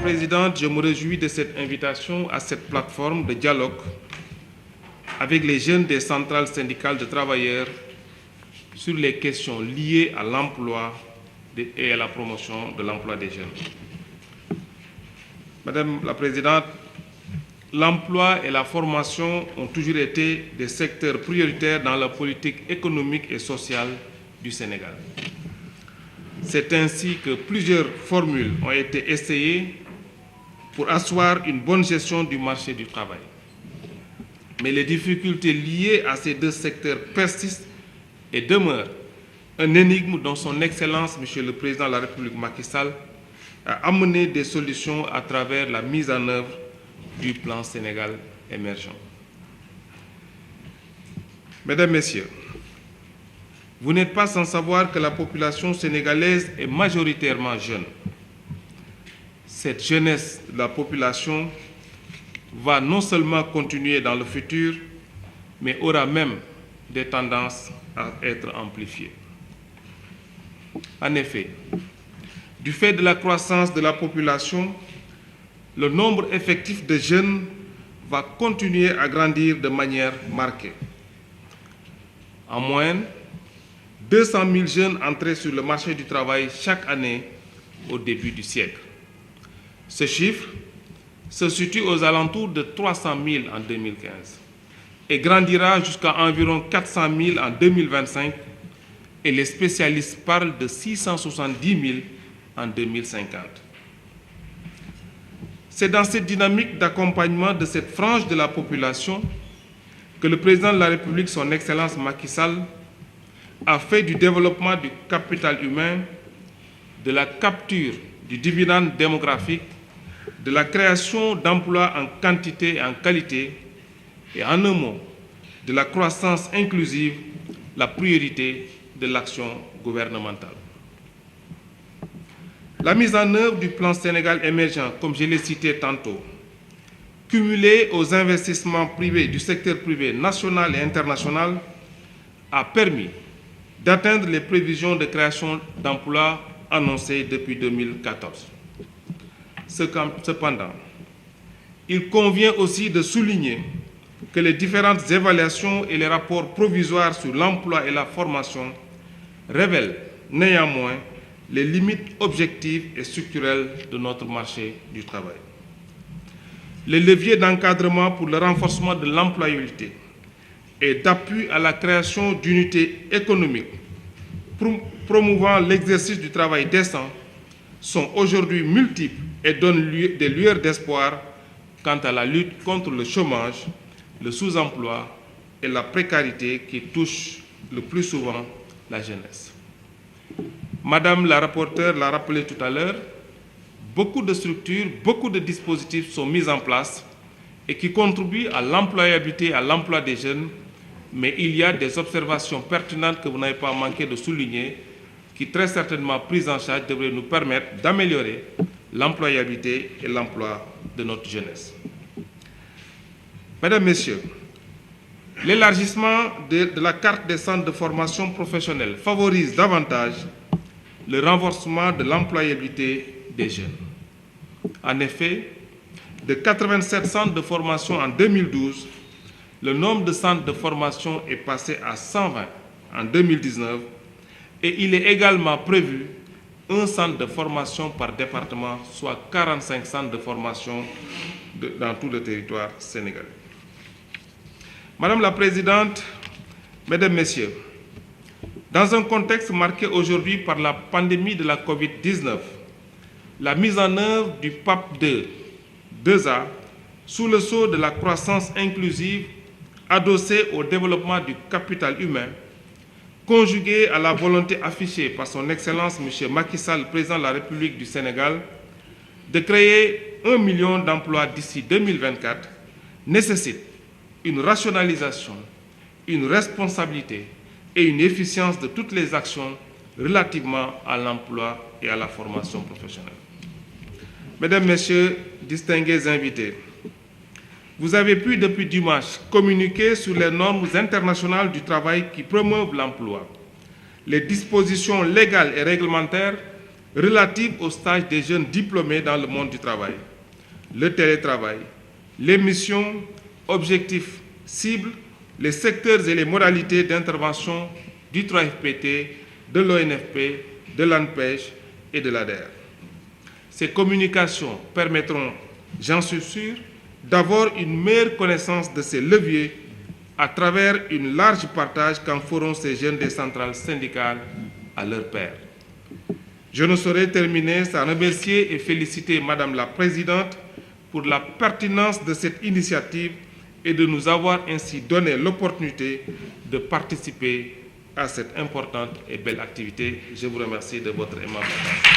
Présidente, je me réjouis de cette invitation à cette plateforme de dialogue avec les jeunes des centrales syndicales de travailleurs sur les questions liées à l'emploi et à la promotion de l'emploi des jeunes. Madame la Présidente, l'emploi et la formation ont toujours été des secteurs prioritaires dans la politique économique et sociale du Sénégal. C'est ainsi que plusieurs formules ont été essayées pour asseoir une bonne gestion du marché du travail. Mais les difficultés liées à ces deux secteurs persistent et demeurent un énigme dont son Excellence, Monsieur le Président de la République Macky Sall, a amené des solutions à travers la mise en œuvre du plan Sénégal émergent. Mesdames, Messieurs, vous n'êtes pas sans savoir que la population sénégalaise est majoritairement jeune. Cette jeunesse de la population va non seulement continuer dans le futur, mais aura même des tendances à être amplifiées. En effet, du fait de la croissance de la population, le nombre effectif de jeunes va continuer à grandir de manière marquée. En moyenne, 200 000 jeunes entraient sur le marché du travail chaque année au début du siècle. Ce chiffre se situe aux alentours de 300 000 en 2015 et grandira jusqu'à environ 400 000 en 2025 et les spécialistes parlent de 670 000 en 2050. C'est dans cette dynamique d'accompagnement de cette frange de la population que le Président de la République, son Excellence Macky Sall, a fait du développement du capital humain, de la capture du dividende démographique, de la création d'emplois en quantité et en qualité, et en un mot, de la croissance inclusive, la priorité de l'action gouvernementale. La mise en œuvre du plan Sénégal émergent, comme je l'ai cité tantôt, cumulée aux investissements privés du secteur privé national et international, a permis d'atteindre les prévisions de création d'emplois annoncées depuis 2014. Cependant, il convient aussi de souligner que les différentes évaluations et les rapports provisoires sur l'emploi et la formation révèlent néanmoins les limites objectives et structurelles de notre marché du travail. Les leviers d'encadrement pour le renforcement de l'employabilité et d'appui à la création d'unités économiques promouvant l'exercice du travail décent sont aujourd'hui multiples et donnent des lueurs d'espoir quant à la lutte contre le chômage, le sous-emploi et la précarité qui touchent le plus souvent la jeunesse. Madame la rapporteure l'a rappelé tout à l'heure, beaucoup de structures, beaucoup de dispositifs sont mis en place et qui contribuent à l'employabilité et à l'emploi des jeunes, mais il y a des observations pertinentes que vous n'avez pas manqué de souligner qui, très certainement prises en charge, devraient nous permettre d'améliorer l'employabilité et l'emploi de notre jeunesse. Mesdames, Messieurs, l'élargissement de la carte des centres de formation professionnelle favorise davantage le renforcement de l'employabilité des jeunes. En effet, de 87 centres de formation en 2012, le nombre de centres de formation est passé à 120 en 2019 et il est également prévu un centre de formation par département, soit 45 centres de formation dans tout le territoire sénégalais. Madame la Présidente, Mesdames, Messieurs, dans un contexte marqué aujourd'hui par la pandémie de la Covid-19, la mise en œuvre du PAP 2A, sous le sceau de la croissance inclusive, adossée au développement du capital humain, conjuguée à la volonté affichée par son Excellence M. Macky Sall, Président de la République du Sénégal, de créer 1 million d'emplois d'ici 2024, nécessite une rationalisation, une responsabilité et une efficience de toutes les actions relativement à l'emploi et à la formation professionnelle. Mesdames, Messieurs, distingués invités, vous avez pu depuis dimanche communiquer sur les normes internationales du travail qui promeuvent l'emploi, les dispositions légales et réglementaires relatives au stage des jeunes diplômés dans le monde du travail, le télétravail, les missions, objectifs, cibles, les secteurs et les modalités d'intervention du 3FPT, de l'ONFP, de l'ANPEJ et de l'ADER. Ces communications permettront, j'en suis sûr, d'avoir une meilleure connaissance de ces leviers à travers une large partage qu'en feront ces jeunes des centrales syndicales à leur pairs. Je ne saurais terminer sans remercier et féliciter Madame la Présidente pour la pertinence de cette initiative et de nous avoir ainsi donné l'opportunité de participer à cette importante et belle activité. Je vous remercie de votre aimable attention.